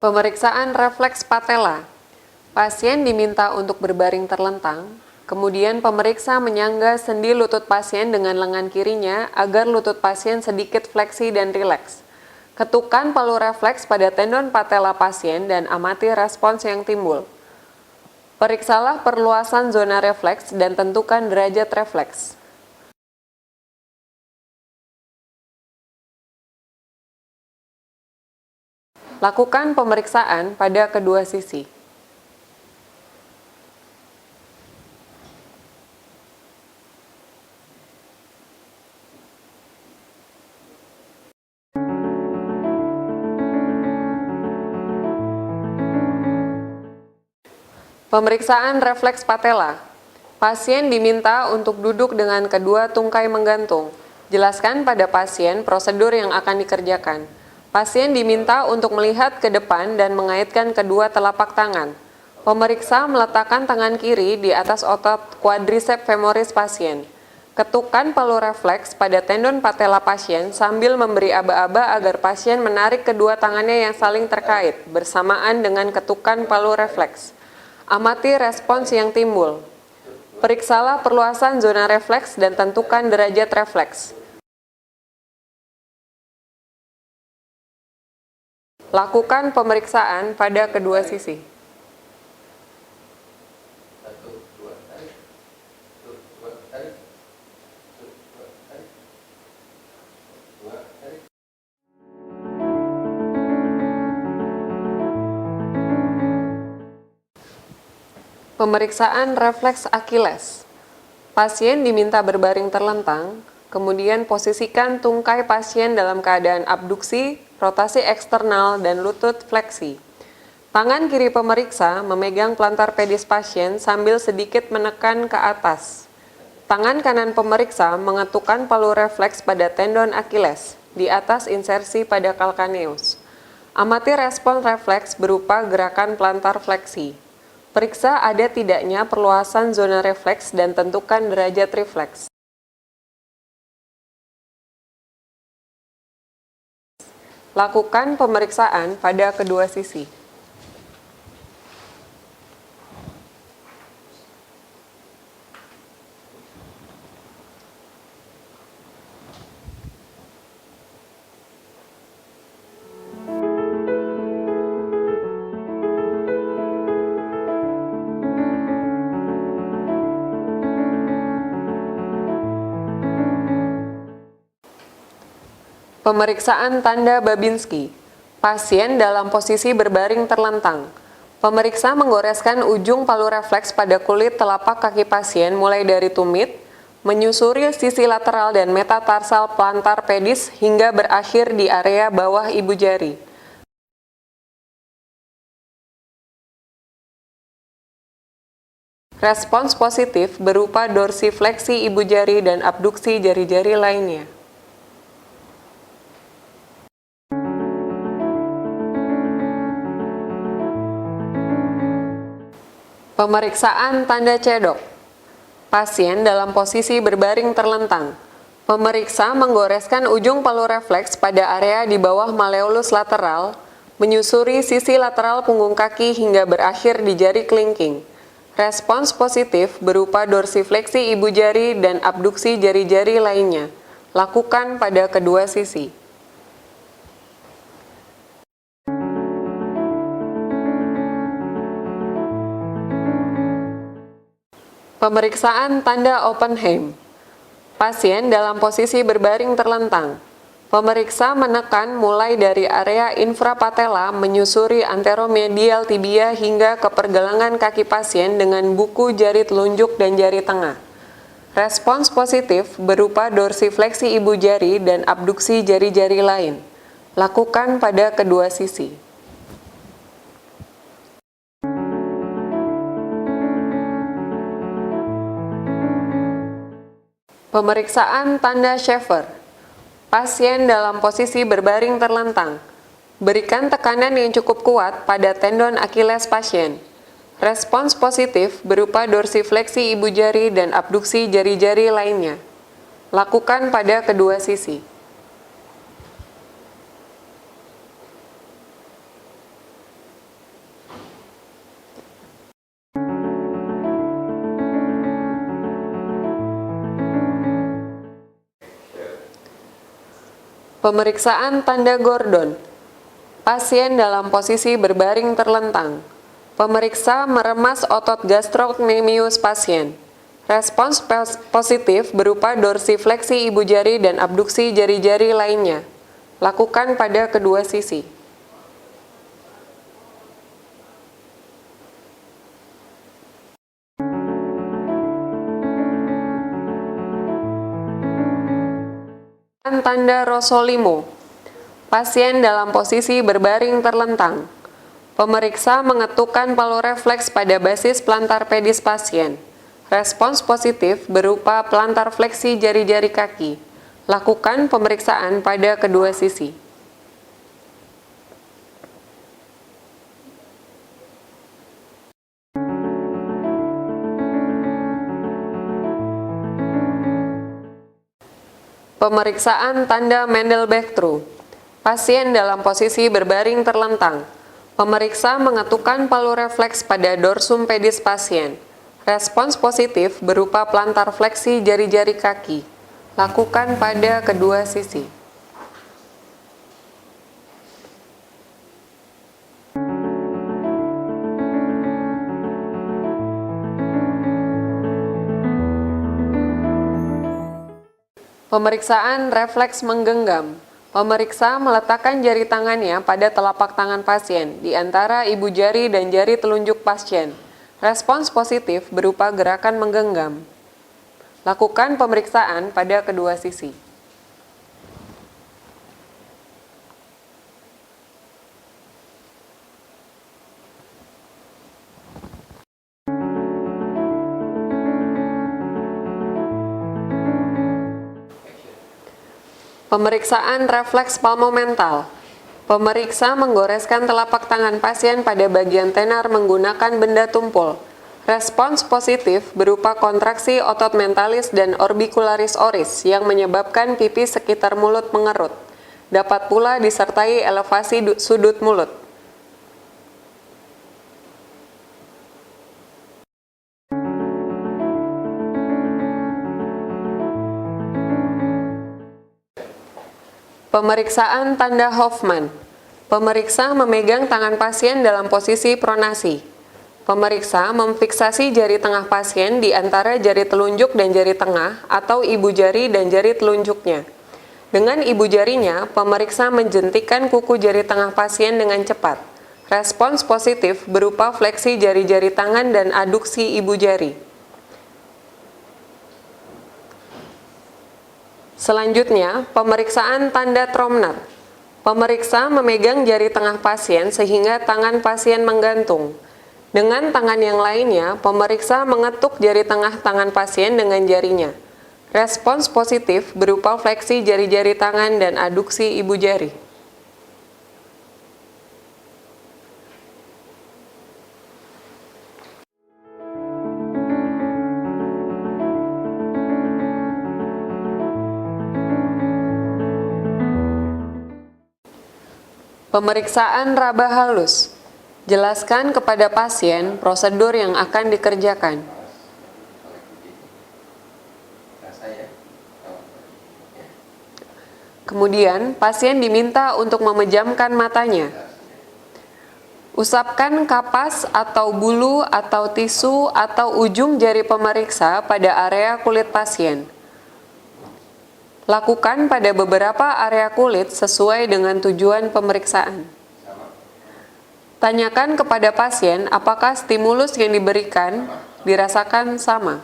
Pemeriksaan refleks patella. Pasien diminta untuk berbaring terlentang, kemudian pemeriksa menyangga sendi lutut pasien dengan lengan kirinya agar lutut pasien sedikit fleksi dan rileks. Ketukan palu refleks pada tendon patella pasien dan amati respons yang timbul. Periksalah perluasan zona refleks dan tentukan derajat refleks. Lakukan pemeriksaan pada kedua sisi. Pemeriksaan refleks patella. Pasien diminta untuk duduk dengan kedua tungkai menggantung. Jelaskan pada pasien prosedur yang akan dikerjakan. Pasien diminta untuk melihat ke depan dan mengaitkan kedua telapak tangan. Pemeriksa meletakkan tangan kiri di atas otot quadriceps femoris pasien. Ketukan palu refleks pada tendon patella pasien sambil memberi aba-aba agar pasien menarik kedua tangannya yang saling terkait bersamaan dengan ketukan palu refleks. Amati respons yang timbul. Periksalah perluasan zona refleks dan tentukan derajat refleks. Lakukan pemeriksaan pada kedua sisi. Pemeriksaan refleks Achilles. Pasien diminta berbaring terlentang, kemudian posisikan tungkai pasien dalam keadaan abduksi, rotasi eksternal, dan lutut fleksi. Tangan kiri pemeriksa memegang plantar pedis pasien sambil sedikit menekan ke atas. Tangan kanan pemeriksa mengetukkan palu refleks pada tendon Achilles di atas insersi pada calcaneus. Amati respons refleks berupa gerakan plantar fleksi. Periksa ada tidaknya perluasan zona refleks dan tentukan derajat refleks. Lakukan pemeriksaan pada kedua sisi. Pemeriksaan tanda Babinski. Pasien dalam posisi berbaring terlentang. Pemeriksa menggoreskan ujung palu refleks pada kulit telapak kaki pasien mulai dari tumit, menyusuri sisi lateral dan metatarsal plantar pedis hingga berakhir di area bawah ibu jari. Respons positif berupa dorsifleksi ibu jari dan abduksi jari-jari lainnya. Pemeriksaan tanda cedok. Pasien dalam posisi berbaring terlentang. Pemeriksa menggoreskan ujung palu refleks pada area di bawah malleolus lateral, menyusuri sisi lateral punggung kaki hingga berakhir di jari kelingking. Respons positif berupa dorsifleksi ibu jari dan abduksi jari-jari lainnya. Lakukan pada kedua sisi. Pemeriksaan tanda Oppenheim. Pasien dalam posisi berbaring terlentang. Pemeriksa menekan mulai dari area infrapatella menyusuri anteromedial tibia hingga ke pergelangan kaki pasien dengan buku jari telunjuk dan jari tengah. Respons positif berupa dorsifleksi ibu jari dan abduksi jari-jari lain. Lakukan pada kedua sisi. Pemeriksaan tanda Schaeffer. Pasien dalam posisi berbaring terlentang. Berikan tekanan yang cukup kuat pada tendon Achilles pasien. Respons positif berupa dorsifleksi ibu jari dan abduksi jari-jari lainnya. Lakukan pada kedua sisi. Pemeriksaan tanda Gordon. Pasien dalam posisi berbaring terlentang. Pemeriksa meremas otot gastrocnemius pasien. Respons positif berupa dorsifleksi ibu jari dan abduksi jari-jari lainnya. Lakukan pada kedua sisi. Tanda Rossolimo. Pasien dalam posisi berbaring terlentang. Pemeriksa mengetukkan palu refleks pada basis plantar pedis pasien. Respons positif berupa plantar fleksi jari-jari kaki. Lakukan pemeriksaan pada kedua sisi. Pemeriksaan tanda Mendelbeck-True. Pasien dalam posisi berbaring terlentang. Pemeriksa mengetukkan palu refleks pada dorsum pedis pasien. Respons positif berupa plantar fleksi jari-jari kaki. Lakukan pada kedua sisi. Pemeriksaan refleks menggenggam. Pemeriksa meletakkan jari tangannya pada telapak tangan pasien di antara ibu jari dan jari telunjuk pasien. Respons positif berupa gerakan menggenggam. Lakukan pemeriksaan pada kedua sisi. Pemeriksaan refleks palmomental. Pemeriksa menggoreskan telapak tangan pasien pada bagian tenar menggunakan benda tumpul. Respons positif berupa kontraksi otot mentalis dan orbicularis oris yang menyebabkan pipi sekitar mulut mengerut. Dapat pula disertai elevasi sudut mulut. Pemeriksaan tanda Hoffman. Pemeriksa memegang tangan pasien dalam posisi pronasi. Pemeriksa memfiksasi jari tengah pasien di antara jari telunjuk dan jari tengah atau ibu jari dan jari telunjuknya. Dengan ibu jarinya, pemeriksa menjentikkan kuku jari tengah pasien dengan cepat. Respons positif berupa fleksi jari-jari tangan dan aduksi ibu jari. Selanjutnya, pemeriksaan tanda Tromner. Pemeriksa memegang jari tengah pasien sehingga tangan pasien menggantung. Dengan tangan yang lainnya, pemeriksa mengetuk jari tengah tangan pasien dengan jarinya. Respons positif berupa fleksi jari-jari tangan dan aduksi ibu jari. Pemeriksaan raba halus. Jelaskan kepada pasien prosedur yang akan dikerjakan. Kemudian, pasien diminta untuk memejamkan matanya. Usapkan kapas atau bulu atau tisu atau ujung jari pemeriksa pada area kulit pasien. Lakukan pada beberapa area kulit sesuai dengan tujuan pemeriksaan. Tanyakan kepada pasien apakah stimulus yang diberikan dirasakan sama.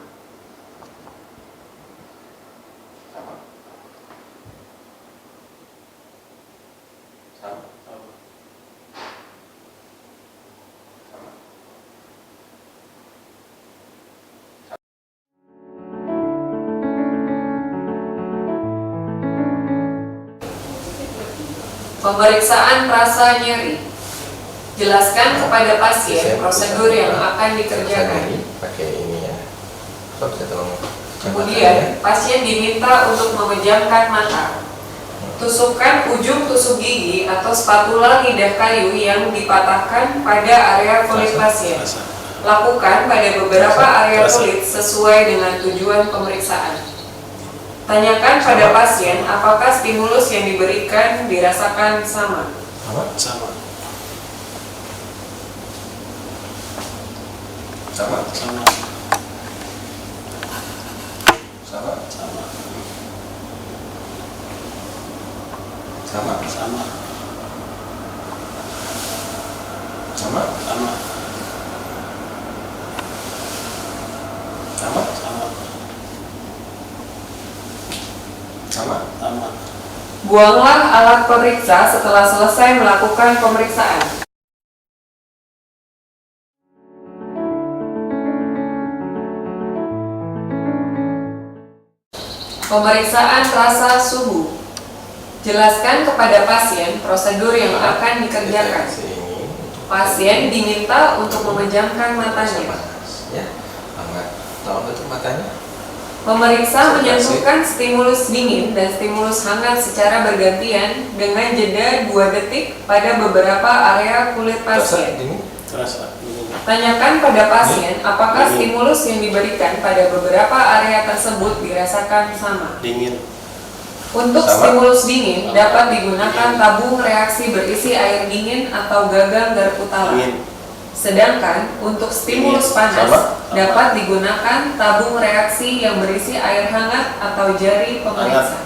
Pemeriksaan rasa nyeri. Jelaskan kepada pasien prosedur yang akan dikerjakan. Pakai ini ya. Kemudian, pasien diminta untuk memejamkan mata. Tusukkan ujung tusuk gigi atau spatula lidah kayu yang dipatahkan pada area kulit pasien. Lakukan pada beberapa area kulit sesuai dengan tujuan pemeriksaan. Tanyakan pada pasien apakah stimulus yang diberikan dirasakan sama. Sama. Sama. Sama. Sama. Sama. Sama. Sama. Sama. Sama. Sama. Sama. Sama. Sama. Buanglah alat pemeriksa setelah selesai melakukan pemeriksaan. Pemeriksaan rasa suhu. Jelaskan kepada pasien prosedur yang akan dikerjakan. Pasien diminta untuk memejamkan matanya. Ya, hangat. Tahu betul matanya? Pemeriksa menyentuhkan stimulus dingin dan stimulus hangat secara bergantian dengan jeda 2 detik pada beberapa area kulit pasien. Terasa dingin. Tanyakan pada pasien apakah stimulus yang diberikan pada beberapa area tersebut dirasakan sama. Dingin. Untuk Sama. stimulus dingin dapat digunakan tabung reaksi berisi air dingin atau gagang garpu tala. Dingin. Sedangkan untuk stimulus panas Sama. dapat digunakan tabung reaksi yang berisi air hangat atau jari pemeriksa.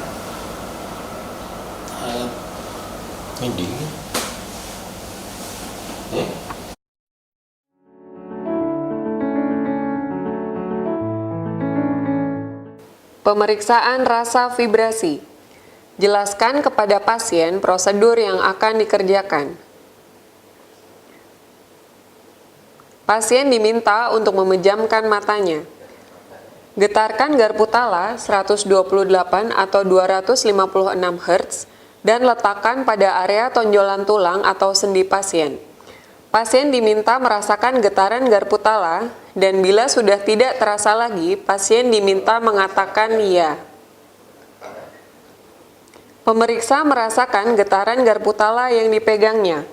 Hangat. Ini dingin. Ya. Pemeriksaan rasa vibrasi. Jelaskan kepada pasien prosedur yang akan dikerjakan. Pasien diminta untuk memejamkan matanya. Getarkan garpu tala 128 atau 256 Hz dan letakkan pada area tonjolan tulang atau sendi pasien. Pasien diminta merasakan getaran garpu tala dan bila sudah tidak terasa lagi, pasien diminta mengatakan ya. Pemeriksa merasakan getaran garpu tala yang dipegangnya.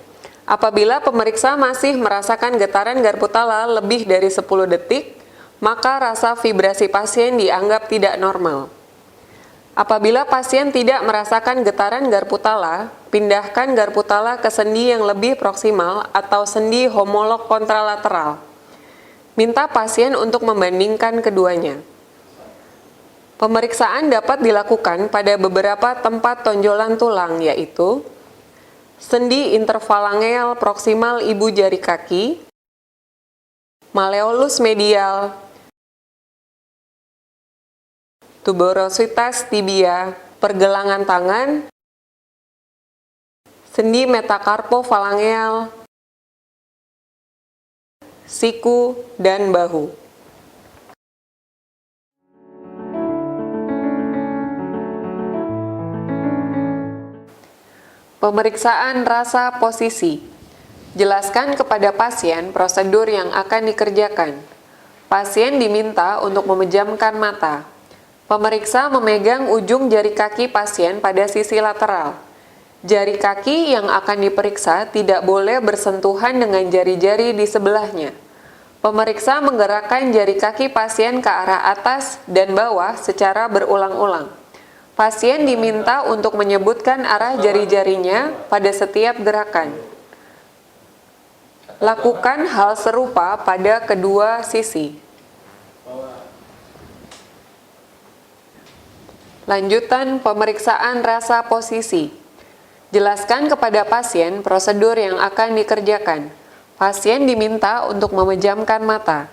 Apabila pemeriksa masih merasakan getaran garpu tala lebih dari 10 detik, maka rasa vibrasi pasien dianggap tidak normal. Apabila pasien tidak merasakan getaran garpu tala, pindahkan garpu tala ke sendi yang lebih proksimal atau sendi homolog kontralateral. Minta pasien untuk membandingkan keduanya. Pemeriksaan dapat dilakukan pada beberapa tempat tonjolan tulang, yaitu sendi interfalangeal proksimal ibu jari kaki, malleolus medial, tuberositas tibia, pergelangan tangan, sendi metakarpofalangeal, siku, dan bahu. Pemeriksaan rasa posisi. Jelaskan kepada pasien prosedur yang akan dikerjakan. Pasien diminta untuk memejamkan mata. Pemeriksa memegang ujung jari kaki pasien pada sisi lateral. Jari kaki yang akan diperiksa tidak boleh bersentuhan dengan jari-jari di sebelahnya. Pemeriksa menggerakkan jari kaki pasien ke arah atas dan bawah secara berulang-ulang. Pasien diminta untuk menyebutkan arah jari-jarinya pada setiap gerakan. Lakukan hal serupa pada kedua sisi. Lanjutan pemeriksaan rasa posisi. Jelaskan kepada pasien prosedur yang akan dikerjakan. Pasien diminta untuk memejamkan mata.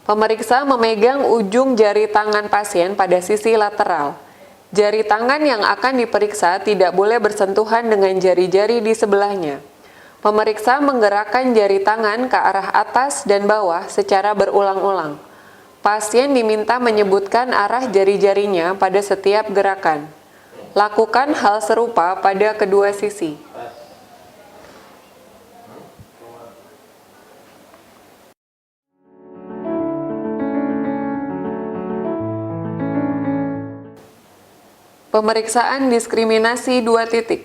Pemeriksa memegang ujung jari tangan pasien pada sisi lateral. Jari tangan yang akan diperiksa tidak boleh bersentuhan dengan jari-jari di sebelahnya. Pemeriksa menggerakkan jari tangan ke arah atas dan bawah secara berulang-ulang. Pasien diminta menyebutkan arah jari-jarinya pada setiap gerakan. Lakukan hal serupa pada kedua sisi. Pemeriksaan diskriminasi 2 titik.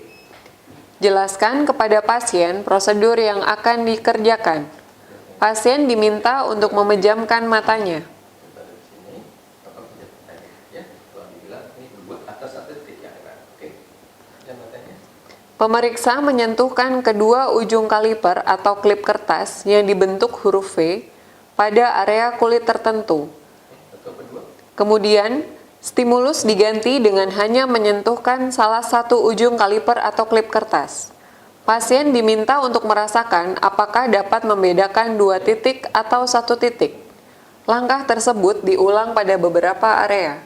Jelaskan kepada pasien prosedur yang akan dikerjakan. Pasien diminta untuk memejamkan matanya. Pemeriksa menyentuhkan kedua ujung kaliper atau klip kertas yang dibentuk huruf V pada area kulit tertentu. Kemudian, stimulus diganti dengan hanya menyentuhkan salah satu ujung kaliper atau klip kertas. Pasien diminta untuk merasakan apakah dapat membedakan 2 titik atau 1 titik. Langkah tersebut diulang pada beberapa area.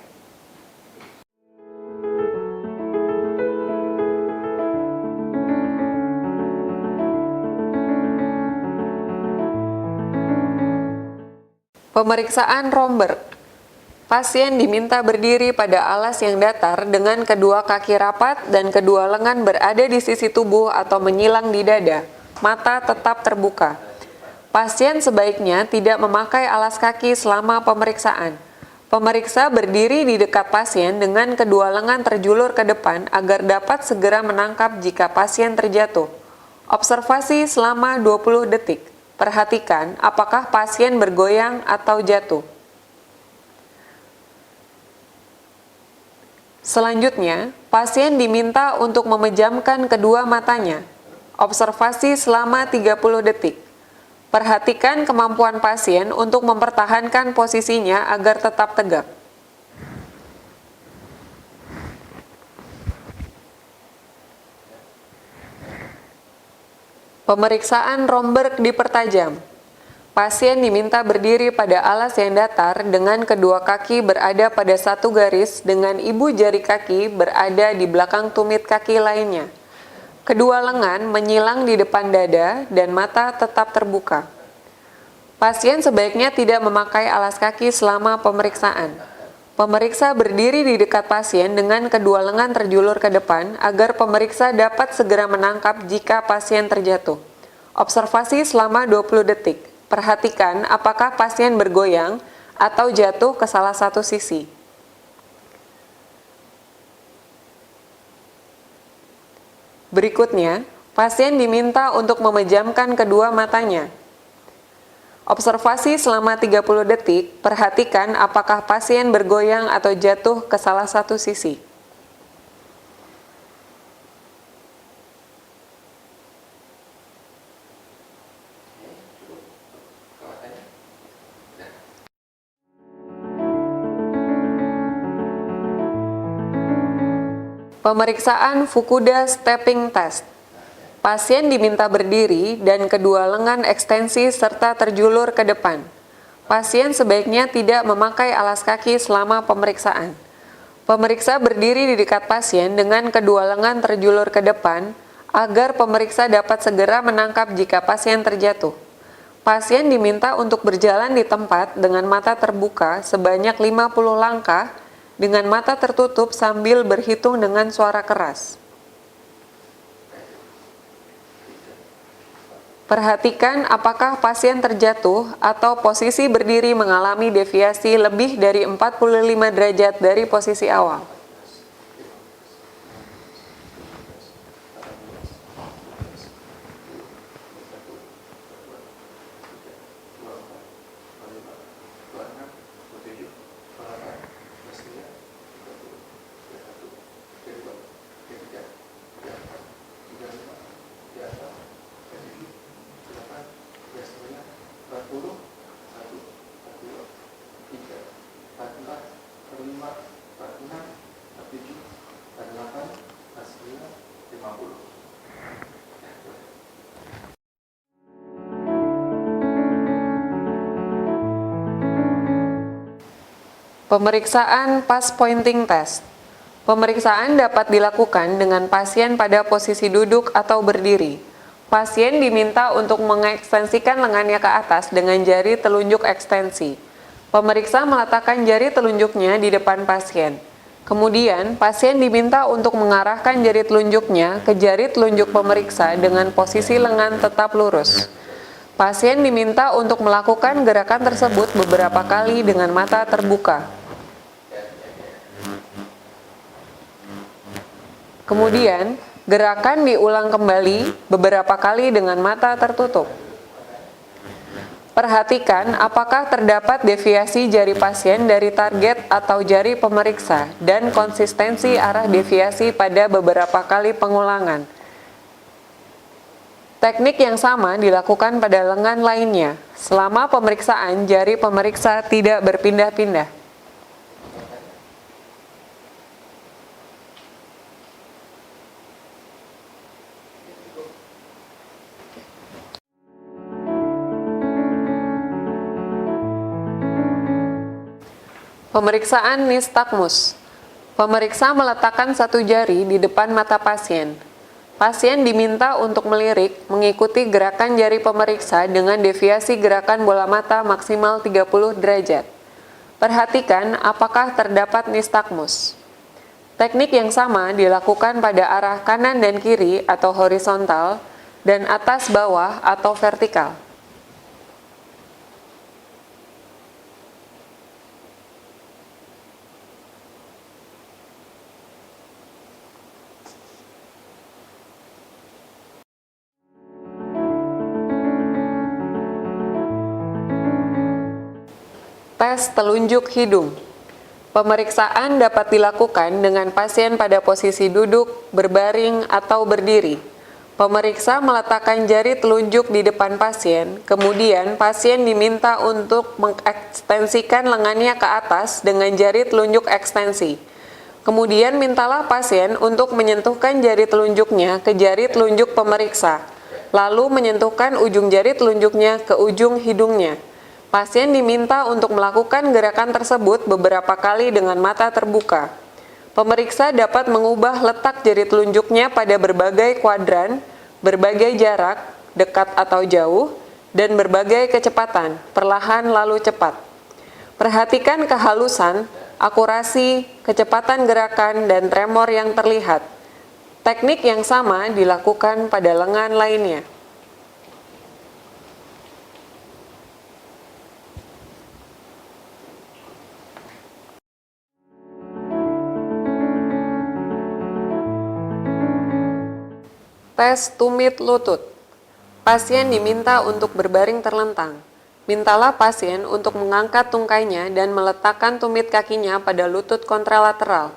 Pemeriksaan Romberg. Pasien diminta berdiri pada alas yang datar dengan kedua kaki rapat dan kedua lengan berada di sisi tubuh atau menyilang di dada. Mata tetap terbuka. Pasien sebaiknya tidak memakai alas kaki selama pemeriksaan. Pemeriksa berdiri di dekat pasien dengan kedua lengan terjulur ke depan agar dapat segera menangkap jika pasien terjatuh. Observasi selama 20 detik. Perhatikan apakah pasien bergoyang atau jatuh. Selanjutnya, pasien diminta untuk memejamkan kedua matanya. Observasi selama 30 detik. Perhatikan kemampuan pasien untuk mempertahankan posisinya agar tetap tegak. Pemeriksaan Romberg dipertajam. Pasien diminta berdiri pada alas yang datar dengan kedua kaki berada pada satu garis dengan ibu jari kaki berada di belakang tumit kaki lainnya. Kedua lengan menyilang di depan dada dan mata tetap terbuka. Pasien sebaiknya tidak memakai alas kaki selama pemeriksaan. Pemeriksa berdiri di dekat pasien dengan kedua lengan terjulur ke depan agar pemeriksa dapat segera menangkap jika pasien terjatuh. Observasi selama 20 detik. Perhatikan apakah pasien bergoyang atau jatuh ke salah satu sisi. Berikutnya, pasien diminta untuk memejamkan kedua matanya. Observasi selama 30 detik, perhatikan apakah pasien bergoyang atau jatuh ke salah satu sisi. Pemeriksaan Fukuda Stepping Test. Pasien diminta berdiri dan kedua lengan ekstensi serta terjulur ke depan. Pasien sebaiknya tidak memakai alas kaki selama pemeriksaan. Pemeriksa berdiri di dekat pasien dengan kedua lengan terjulur ke depan agar pemeriksa dapat segera menangkap jika pasien terjatuh. Pasien diminta untuk berjalan di tempat dengan mata terbuka sebanyak 50 langkah dengan mata tertutup sambil berhitung dengan suara keras. Perhatikan apakah pasien terjatuh atau posisi berdiri mengalami deviasi lebih dari 45 derajat dari posisi awal. Pemeriksaan Pass Pointing Test. Pemeriksaan dapat dilakukan dengan pasien pada posisi duduk atau berdiri. Pasien diminta untuk mengekstensikan lengannya ke atas dengan jari telunjuk ekstensi. Pemeriksa meletakkan jari telunjuknya di depan pasien. Kemudian, pasien diminta untuk mengarahkan jari telunjuknya ke jari telunjuk pemeriksa dengan posisi lengan tetap lurus. Pasien diminta untuk melakukan gerakan tersebut beberapa kali dengan mata terbuka. Kemudian, gerakan diulang kembali beberapa kali dengan mata tertutup. Perhatikan apakah terdapat deviasi jari pasien dari target atau jari pemeriksa dan konsistensi arah deviasi pada beberapa kali pengulangan. Teknik yang sama dilakukan pada lengan lainnya, selama pemeriksaan jari pemeriksa tidak berpindah-pindah. Pemeriksaan nistagmus. Pemeriksa meletakkan satu jari di depan mata pasien. Pasien diminta untuk melirik mengikuti gerakan jari pemeriksa dengan deviasi gerakan bola mata maksimal 30 derajat. Perhatikan apakah terdapat nistagmus. Teknik yang sama dilakukan pada arah kanan dan kiri atau horizontal dan atas bawah atau vertikal. Tes telunjuk hidung. Pemeriksaan dapat dilakukan dengan pasien pada posisi duduk, berbaring, atau berdiri. Pemeriksa meletakkan jari telunjuk di depan pasien, kemudian pasien diminta untuk mengekstensikan lengannya ke atas dengan jari telunjuk ekstensi. Kemudian mintalah pasien untuk menyentuhkan jari telunjuknya ke jari telunjuk pemeriksa, lalu menyentuhkan ujung jari telunjuknya ke ujung hidungnya. Pasien diminta untuk melakukan gerakan tersebut beberapa kali dengan mata terbuka. Pemeriksa dapat mengubah letak jari telunjuknya pada berbagai kuadran, berbagai jarak, dekat atau jauh, dan berbagai kecepatan, perlahan lalu cepat. Perhatikan kehalusan, akurasi, kecepatan gerakan, dan tremor yang terlihat. Teknik yang sama dilakukan pada lengan lainnya. Tes tumit lutut. Pasien diminta untuk berbaring terlentang. Mintalah pasien untuk mengangkat tungkainya dan meletakkan tumit kakinya pada lutut kontralateral.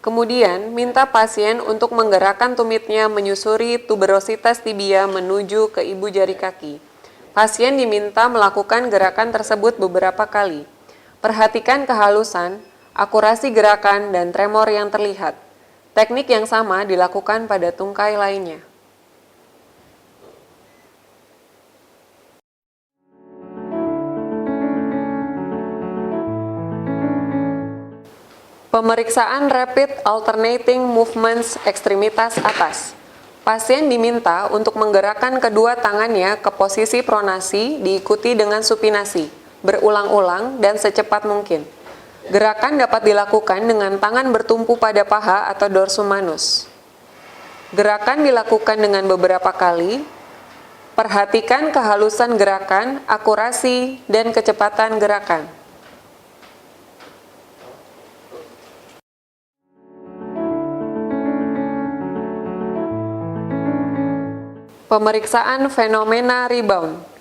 Kemudian, minta pasien untuk menggerakkan tumitnya menyusuri tuberositas tibia menuju ke ibu jari kaki. Pasien diminta melakukan gerakan tersebut beberapa kali. Perhatikan kehalusan, akurasi gerakan, dan tremor yang terlihat. Teknik yang sama dilakukan pada tungkai lainnya. Pemeriksaan Rapid Alternating Movements ekstremitas atas. Pasien diminta untuk menggerakkan kedua tangannya ke posisi pronasi diikuti dengan supinasi, berulang-ulang dan secepat mungkin. Gerakan dapat dilakukan dengan tangan bertumpu pada paha atau dorsum manus. Gerakan dilakukan dengan beberapa kali. Perhatikan kehalusan gerakan, akurasi, dan kecepatan gerakan. Pemeriksaan fenomena rebound.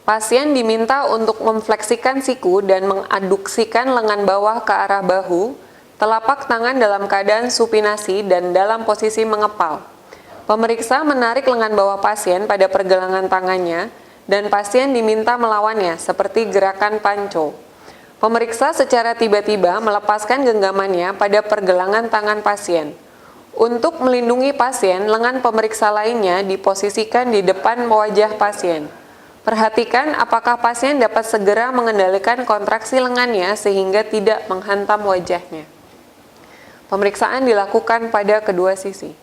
Pasien diminta untuk memfleksikan siku dan mengaduksikan lengan bawah ke arah bahu, telapak tangan dalam keadaan supinasi dan dalam posisi mengepal. Pemeriksa menarik lengan bawah pasien pada pergelangan tangannya dan pasien diminta melawannya seperti gerakan panco. Pemeriksa secara tiba-tiba melepaskan genggamannya pada pergelangan tangan pasien. Untuk melindungi pasien, lengan pemeriksa lainnya diposisikan di depan wajah pasien. Perhatikan apakah pasien dapat segera mengendalikan kontraksi lengannya sehingga tidak menghantam wajahnya. Pemeriksaan dilakukan pada kedua sisi.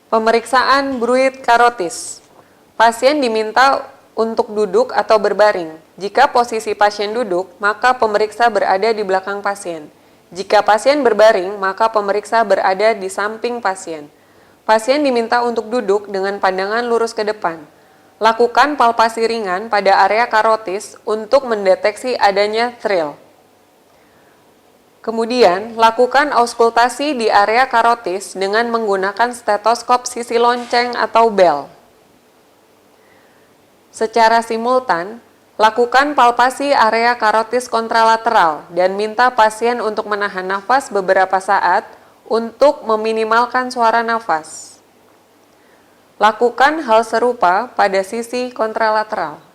Pemeriksaan bruit karotis. Pasien diminta untuk duduk atau berbaring. Jika posisi pasien duduk, maka pemeriksa berada di belakang pasien. Jika pasien berbaring, maka pemeriksa berada di samping pasien. Pasien diminta untuk duduk dengan pandangan lurus ke depan. Lakukan palpasi ringan pada area karotis untuk mendeteksi adanya thrill. Kemudian, lakukan auskultasi di area karotis dengan menggunakan stetoskop sisi lonceng atau bel. Secara simultan, Lakukan palpasi area karotis kontralateral dan minta pasien untuk menahan nafas beberapa saat untuk meminimalkan suara nafas. Lakukan hal serupa pada sisi kontralateral.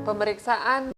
Pemeriksaan